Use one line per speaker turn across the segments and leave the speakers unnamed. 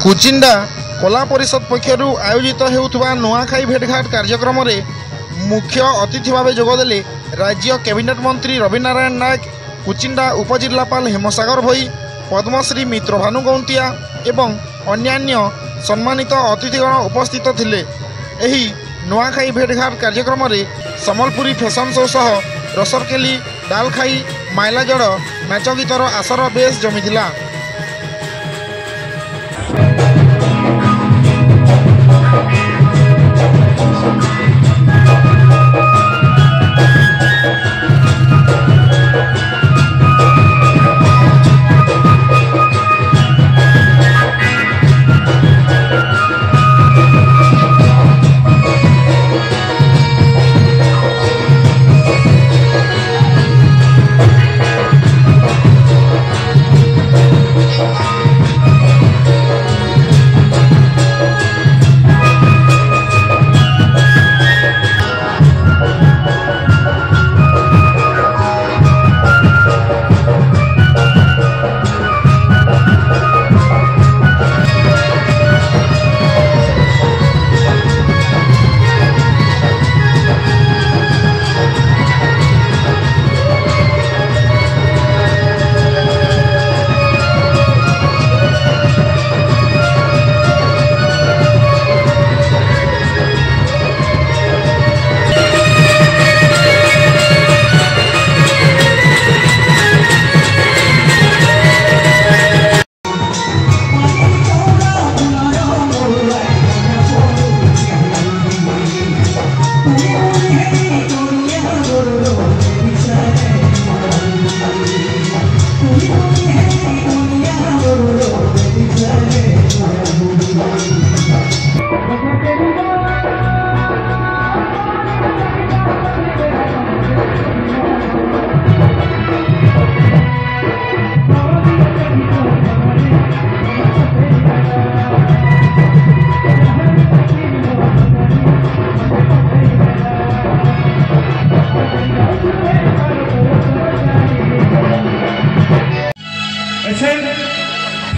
कुचिंडा कला परिषद पक्षर आयोजित होउथबा नुआखाई भेटघाट कार्यक्रम में मुख्य अतिथि भाव जोगदेले राज्य कैबिनेट मंत्री रवि नारायण नायक, कुचिंडा उपजिल्लापाल हेमसागर भोई, पद्मश्री मित्र भानु गौंतिया एवं अन्यान्य सम्मानित अतिथिगण उपस्थित थिले। एही नुआखाई भेटघाट कार्यक्रम में सम्बलपुरी फैशन शो सह रसरकेली, डालखाई, माइलाजड़ नाच गीतर आसर बेस जमीला।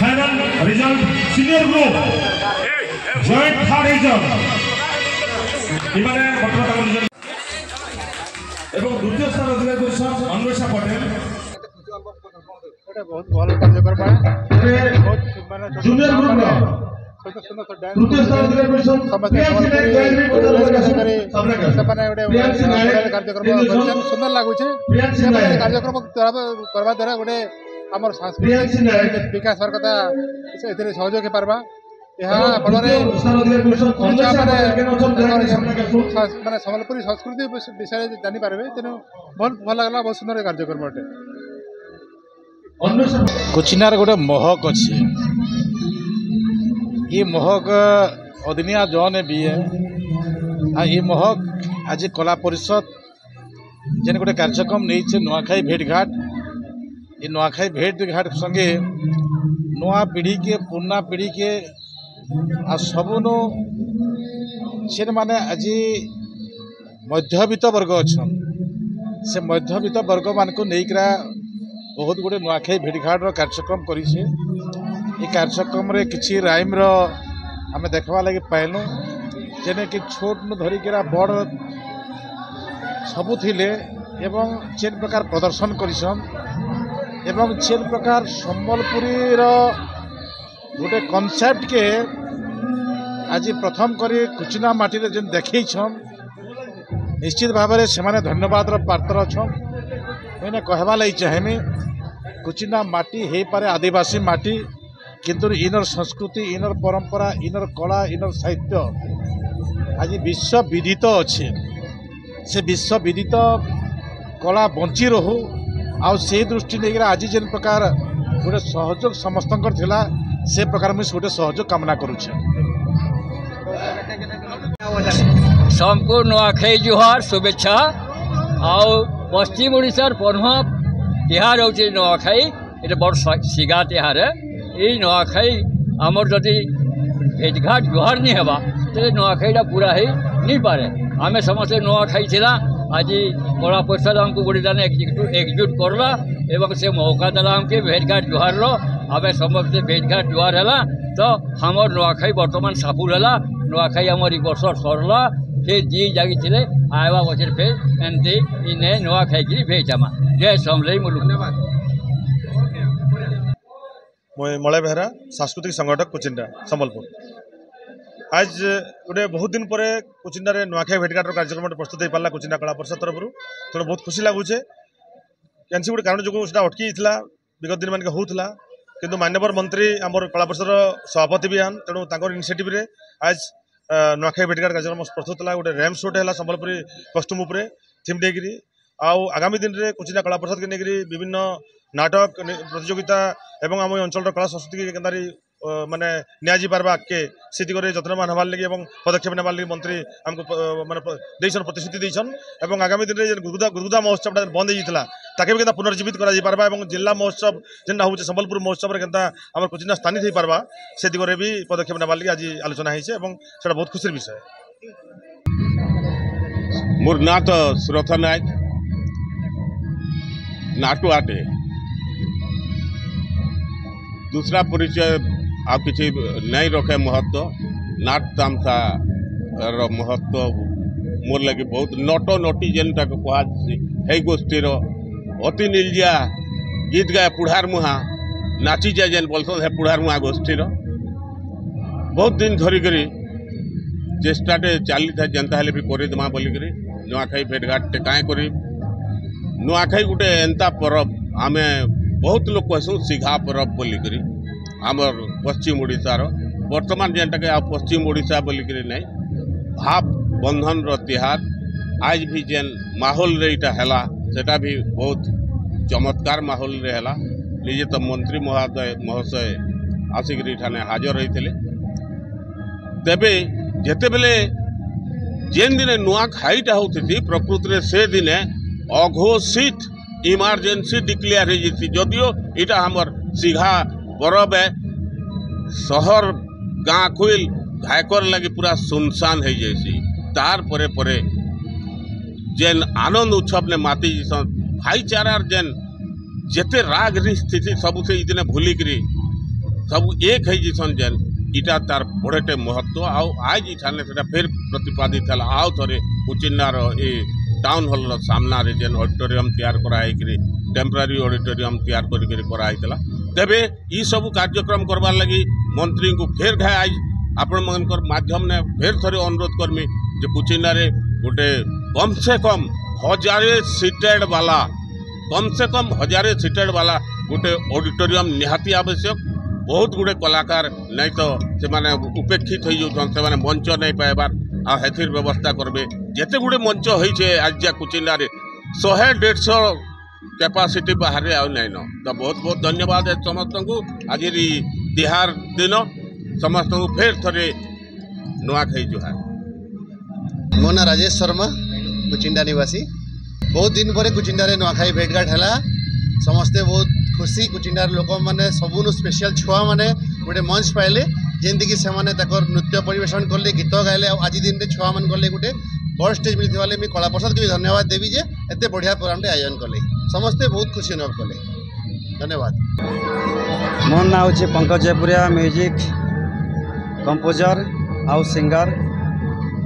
Final result senior group joint third result इमाने बर्तमान रिजल्ट एवं द्वितीय स्थान अधिकार करिसन अन्वेषा पटेल।
एटा बहुत भल कार्यक्रम है। बहुत माने
जूनियर ग्रुप
सुंदर डांस
तृतीय स्थान अधिकार करिसन
कार्यक्रम सुंदर लागू कार्यक्रम करवा द्वारा गोटे आमर सांस्कृतिक विकास कथा सहयोग हो पार्बा। माने सम्बलपुरी संस्कृति विषय जानी पारे। तेणु बहुत भल लगला, बहुत सुंदर कार्यक्रम अटे।
कुचिनार गोटे महक अच्छे, ये महक अदिनिया जौन भी है। ये महक आज कला परिषद जेन गोटे कार्यक्रम नहीं नुआखाई भेटघाट। ये नुआखाई भेटघाट संगे नुआ पीढ़ी के पुराना पीढ़ी के आ सबुनु से माने आज मध्यवित्त वर्ग अच्छा से मध्यवित्त वर्ग मान को लेकर बहुत गुड़े नुआखाई भेटघाट कार्यक्रम कर कार्यक्रम रे किसी राइम आम देखा लगे पाइलु जेने कि छोट धरिका बड़ सबू थिले एवं जेन प्रकार प्रदर्शन करिसन एवं जेन प्रकार सम्बलपुरी गोटे कॉन्सेप्ट के आज प्रथम करी कुचिना माटी रे जेन देखैछन निश्चित भाव में से धन्यवाद पात्र अच्छा। मैंने कहवा लगी चाहेमी कुचिना माटी हो पारे आदिवासी माटी, किंतु इनर संस्कृति, इनर परंपरा, इनर कला, इनर साहित्य आज विश्व विदित अच्छे। से विश्व विदित कला बंची रहू आ से दृष्टि नहीं आज जेन प्रकार गोटे सहयोग समस्त से प्रकार मुझे गोटे सहयोग कामना करुचे।
सबको नुआखाई जुहार शुभेच्छा। आउ पश्चिम ओडिशार प्रमुख तिहार हूँ नुआखाई। ये बड़ सिगा तिहार। ये नुआखाई आमर जदि भेटघाट जुहार नहीं हेबा तो नुआखाईटा पूरा ही नहीं पारे। आम समस्त नुआखाई थिला आज कला परिषद हमको गोटे जाने एकजुट करला एवं से मौका देला हमके भेटघाट जुहार आम समस्त भेटघाट जुहार है। तो तो हमर नुआखाई बर्तमान साफुल है नुआखाई आमर वर्ष सरला फिर जी जागी आवा बचर फिर एमती इन्हें नुआखाई की भेजामा जय समलई मुलुक
मैं मलय बेहरा सांस्कृतिक संगठक कुचिंडा संबलपुर। आज गोटे बहुत दिन पर कुचिंडा नुआखाई भेटघाटर कार्यक्रम प्रस्तुत हो पारा कुचिंडा कला परिषद तरफ तेणु बहुत खुशी लगुचे कैंसी गोटे कारण जो अटकी विगत दिन मानक होता किंतु मान्यवर मंत्री आमर कला परिषद सभापति भी आन तेणु इनिशिएटिव रे आज नुआखाई भेटघाट कार्यक्रम प्रस्तुत है गोटे रैम शोटे है संबलपुरी कस्ट्यूम उपरे थीम देकरी आगामी दिन में कुचिंडा कला परिषद के लेकर विभिन्न नाटक प्रतियोगिता एवं आम अंचल कला संस्कृति के केन्दारी माने नियाजी पार्बा आगे से दिगरे यत्नवान हबार लगे पदक्षेप नेबार लगे मंत्री आमको माने प्रतिश्रुति देछन एवं आगामी दिन में गुरुदा महोत्सव बंद होता ताके भी पुनर्जीवित करा पार्बा एवं जिला महोत्सव जेनटा होचे संबलपुर महोत्सव केनता आम कुचिंडा स्थानित हो पार्बा से दिगरे भी पदक्षेप नेबार लगे आज आलोचना होइछे एवं सेटा बहुत खुशी विषय।
मोर ना तो सुरथ नायक नाटू आटे दूसरा परिचय आप किसी नहीं रखे महत्व नाट तामसा महत्व मोर लगे बहुत नट नटी जेनटा कह गोष्ठीर अति निर्जिया गीत गाए पुढ़ार मुहा नाची जाए जेन बोलसन है पुढ़ार मुहा गोष्ठीर बहुत दिन धरिक चेष्टाटे चली था जनता हेल्ले भी करदेमा बोलिक नुआखाई भेटघाट कहीं कर नुआखाई गोटे एंता परब आमे बहुत लोग कहसूँ सिघा परब बोलिक आमर पश्चिम ओडिशार वर्तमान जेनटा आ पश्चिम ओडिशा बोलिक नहीं भाव बंधन तिहार आज भी जेन माहौल रे इटा हैला सेटा भी बहुत चमत्कार माहौल रे हैला निजे तो मंत्री महोदय आसिक ठाने हाजर होते तेबे जेते बेले जेन दिन नुआखाईटा होती प्रकृति से दिने अघोषित इमरजेंसी डिक्लेयर हो जदियो इटा हमर सिघा परब है शहर गाँ खुल घायकर लगे पूरा सुनसान हो जाए तार परे परे जेन आनंद उत्सव ने माती जीसन भाईचारार जेन जेते राग स्थिति सब से इतने भूलिकी सब एक है जीसन जेन इटा तार बड़ेटे महत्व आज इठाने से फिर प्रतिपादित है आउ थे कुचिन्नार ये टाउन हॉल सामना रे जेन ऑडिटोरियम तैयार कराई टेम्परारी ऑडिटोरियम तैयार कराइला तेबे ई सब कार्यक्रम करवार लगी मंत्री को फेर घाए आज आपण मनकर माध्यम ने फेर थरे अनुरोध करमी जे कुचिन्ना रे गोटे कम से कम 1000 सीटेड वाला गोटे ऑडिटोरियम निहाती आवश्यक। बहुत गुड़े कलाकार नहीं तो से माने उपेक्षित हो जाउछन से माने मंच नहीं पाइबार आ हेथिर व्यवस्था करबे जेते गुड़े मंच होइछे आज जा कुचिन्ना रे 100-150 कैपासिटी बाहर आ नहीं न तो बहुत बहुत धन्यवाद है समस्त को आज तिहार दिन समस्त को फेर थरे नुआखाई जुहार।
मो ना राजेश शर्मा कुचिंडा निवासी बहुत दिन पर कुचिंडा रे नुआखाई भेटघाट है समस्ते बहुत खुशी कुचिंडार लोक मैंने सबुन स्पेशल छुआ मैंने गोटे मंच पाइले जेमती कि से नृत्य परिवेशन कले गीत गाइले आज दिन में छुआ मान गले गोटे बड़ स्टेज मिलते मुझे कला परिषद को भी धन्यवाद देवी जे एत बढ़िया प्रोग्राम आयोजन कले समस्ते बहुत खुशी अनुभव कले धन्यवाद।
मोर ना हूँ पंकज जयपुरिया म्यूजिक कंपोजर आउ सिंगर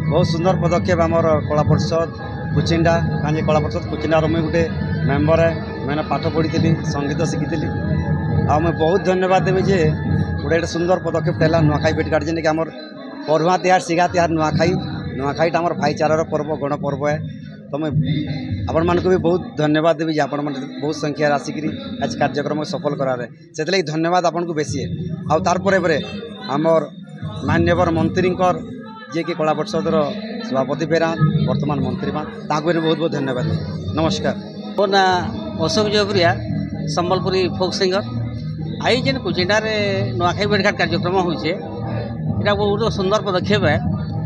बहुत सुंदर पदक्षेप आमर कला परिषद कुचिंडा कहीं कला परिषद कुचिंडार मुझे गोटे मेम्बर है मैंने पाठ पढ़ी संगीत शिखी आ मैं बहुत धन्यवाद देवी जे गोटे सुंदर पदक्षेप है नुआखाई भेटघाट जेन कि आमर पढ़ुआ तिहार सिगा तिहार नुआखाईटा आम भाईचारार पर्व गण पर्व है तो मैं आपण मानक भी बहुत धन्यवाद देवी आपण मैंने बहुत संख्यार आसिक आज कार्यक्रम सफल करारे से धन्यवाद आपन को बेसी है आर आमर मान्यवर मंत्री जी कि कला परिषदर सभापति बेरान वर्तमान मंत्री मान ताकू बहुत बहुत धन्यवाद नमस्कार।
मोर ना अशोक जयपुरिया संबलपुरी फोक सिंगर आई जेन कुचिंडा रे नुआखाई भेटघाट कार्यक्रम होइछे इटा बहुत सुंदर पदक्षेप है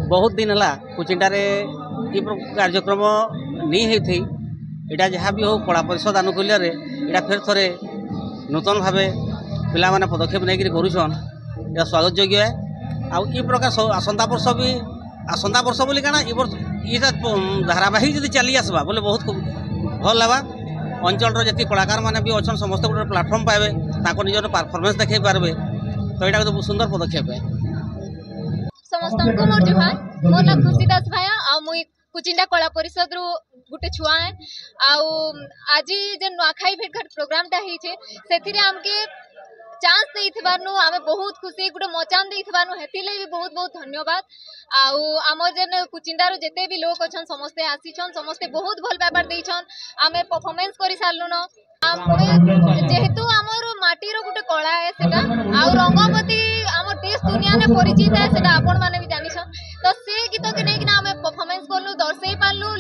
बहुत दिन है कुचिंडा रे ये कार्यक्रम नहीं होती इटा जहाँ भी हो कला परिषद आनुकूल्य रे इटा फिर थोड़े नूतन भाव पिला माने पदक्षेप नहीं करुछन इटा स्वागत योग्य है आउ ये प्रकार आसंता वर्ष भी आसंता वर्ष बोली काना ये धारावाहिक जब चली आसवा बोले बहुत भल लगा अंचल जी कलाकार मैंने भी अच्छा समस्त गोटे प्लाटफर्म पाइबे निजर परफॉर्मेंस देखा पारे तो यहाँ तो बहुत सुंदर पदक्षेप है।
समस्त को मोर जुहार मोर ना खुशी दास भाया आ मुई कुचिंडा कला परिषद रु गुटे छुआ है आउ आज जे नुआखाई भेटघाट प्रोग्राम टा हिचे सेथिरे हमके चांस देइथिबारनु आमे बहुत खुशी गुटे मचान देइथिबारनु हेतिले भी बहुत बहुत धन्यवाद। आउ हमर जेन कुचिंडारो जेते भी लोक अछन समस्ते आसीछन समस्ते बहुत भल व्यापार देइछन आमे परफॉर्मेंस करि सारलु न जेहेतु हमर माटीर गुटे कला है सेटा आउ रंगवती हमर देश दुनिया ने परिचित है सेटा आपण माने भी जानिछन तो से गीत के नै कि आमे परफॉर्मेंस करलु दर्शाई पारलु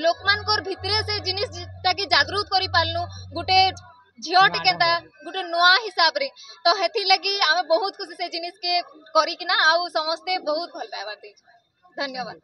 लोक मानकर भितरे से जिनिस ताकि जागरूक करि पारलु गुटे झियोटी केंता गुटे नुआ हिसाब रे तो हेथि लगी आमे बहुत खुशी से जिनिस के करी कि ना आउ समस्ते बहुत भल पाइबा दै। धन्यवाद।